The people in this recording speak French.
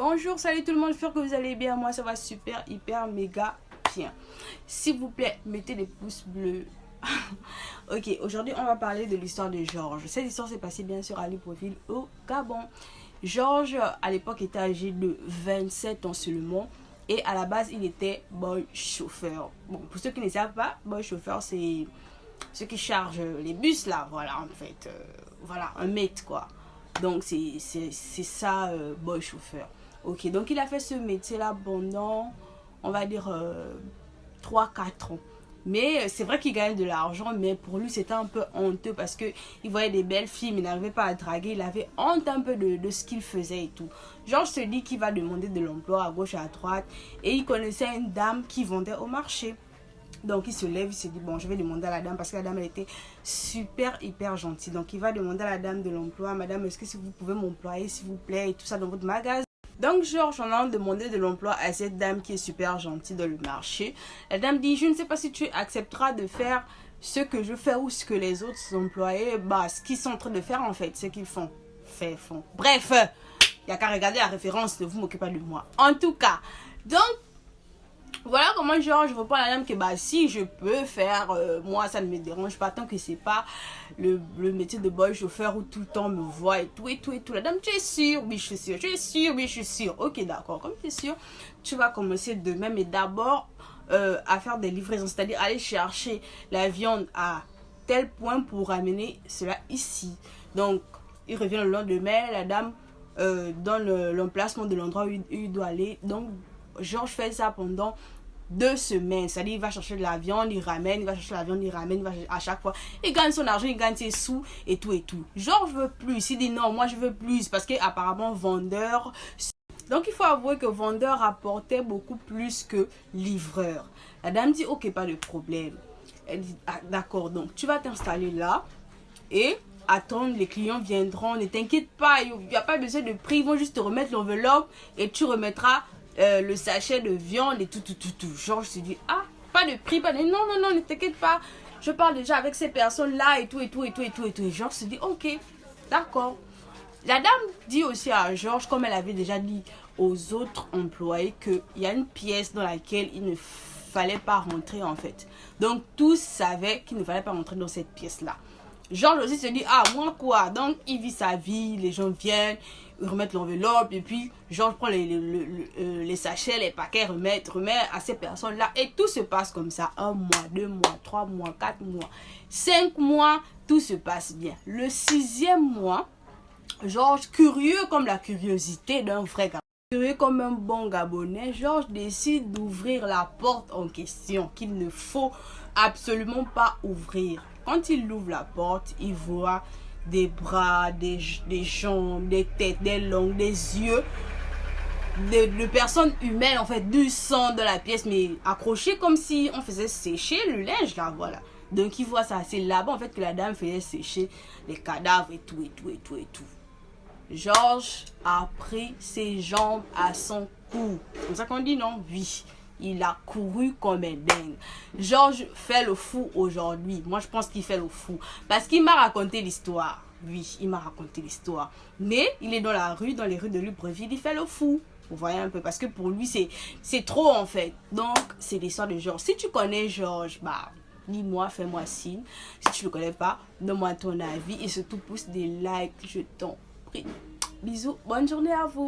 Bonjour, salut tout le monde, j'espère que vous allez bien. Moi ça va super, hyper, méga bien. S'il vous plaît, mettez des pouces bleus. Ok, aujourd'hui on va parler de l'histoire de Georges. Cette histoire s'est passée bien sûr à Libreville au Gabon. Georges à l'époque était âgé de 27 ans seulement. Et à la base il était boy chauffeur. Bon, pour ceux qui ne savent pas, boy chauffeur c'est ceux qui chargent les bus là, voilà en fait. Voilà, un mate quoi. Donc c'est ça, boy chauffeur. Ok, donc il a fait ce métier là pendant, on va dire, 3-4 ans. Mais c'est vrai qu'il gagne de l'argent, mais pour lui c'était un peu honteux parce que il voyait des belles filles, mais il n'arrivait pas à draguer. Il avait honte un peu de ce qu'il faisait et tout. Georges se dit qu'il va demander de l'emploi à gauche et à droite. Et il connaissait une dame qui vendait au marché. Donc il se lève, il se dit bon je vais demander à la dame parce que la dame elle était super hyper gentille. Donc il va demander à la dame de l'emploi, madame est-ce que si vous pouvez m'employer s'il vous plaît et tout ça dans votre magasin. Donc Georges en a demandé de l'emploi à cette dame qui est super gentille dans le marché. La dame dit je ne sais pas si tu accepteras de faire ce que je fais ou ce que les autres employés, ce qu'ils sont en train de faire en fait, ce qu'ils font. Bref, il n'y a qu'à regarder la référence, ne vous moquez pas de moi. En tout cas, donc voilà comment Georges répond à la dame que si je peux faire, moi ça ne me dérange pas tant que c'est pas le métier de boy chauffeur où tout le temps me voit et tout et tout et tout. La dame, tu es sûre? Oui je suis sûre. Tu es sûre? Oui je suis sûre. Ok d'accord, comme tu es sûre, tu vas commencer demain, mais d'abord à faire des livraisons, c'est-à-dire aller chercher la viande à tel point pour ramener cela ici. Donc il revient le lendemain, la dame donne l'emplacement de l'endroit où il doit aller. Donc Georges fait ça pendant 2 semaines. C'est-à-dire il va chercher de la viande, il ramène, il va chercher la viande, il ramène, il va chercher, à chaque fois. Il gagne son argent, il gagne ses sous et tout et tout. Georges veut plus. Il dit non, moi je veux plus parce qu'apparemment vendeur. Donc il faut avouer que vendeur rapportait beaucoup plus que livreur. La dame dit ok, pas de problème. Elle dit d'accord, donc tu vas t'installer là et attendre, les clients viendront, ne t'inquiète pas, il n'y a pas besoin de prix, ils vont juste te remettre l'enveloppe et tu remettras le sachet de viande et tout. Georges se dit pas de prix, pas de non, ne t'inquiète pas, je parle déjà avec ces personnes là et tout. Et Georges se dit ok, d'accord. La dame dit aussi à Georges, comme elle avait déjà dit aux autres employés, qu'il y a une pièce dans laquelle il ne fallait pas rentrer en fait. Donc tous savaient qu'il ne fallait pas rentrer dans cette pièce là. Georges aussi se dit moi quoi. Donc il vit sa vie, les gens viennent, ils remettent l'enveloppe et puis Georges prend les sachets, les paquets, remet à ces personnes là et tout se passe comme ça. 1 mois, 2 mois, 3 mois, 4 mois, 5 mois, tout se passe bien. Le 6e mois, Georges, curieux comme la curiosité d'un vrai Gabonais, curieux comme un bon Gabonais, Georges décide d'ouvrir la porte en question qu'il ne faut absolument pas ouvrir. Quand il ouvre la porte, il voit des bras, des jambes, des têtes, des langues, des yeux de personnes humaines, en fait, du sang dans la pièce, mais accroché comme si on faisait sécher le linge là, voilà. Donc il voit ça, c'est là-bas en fait que la dame faisait sécher les cadavres et tout. Georges a pris ses jambes à son cou. C'est comme ça qu'on dit, non? Oui. Il a couru comme un dingue. Georges fait le fou aujourd'hui. Moi, je pense qu'il fait le fou. Parce qu'il m'a raconté l'histoire. Oui, il m'a raconté l'histoire. Mais il est dans les rues de Libreville, il fait le fou. Vous voyez un peu. Parce que pour lui, c'est trop en fait. Donc, c'est l'histoire de Georges. Si tu connais Georges, dis-moi, fais-moi signe. Si tu ne le connais pas, donne-moi ton avis. Et surtout, pousse des likes, je t'en prie. Bisous, bonne journée à vous.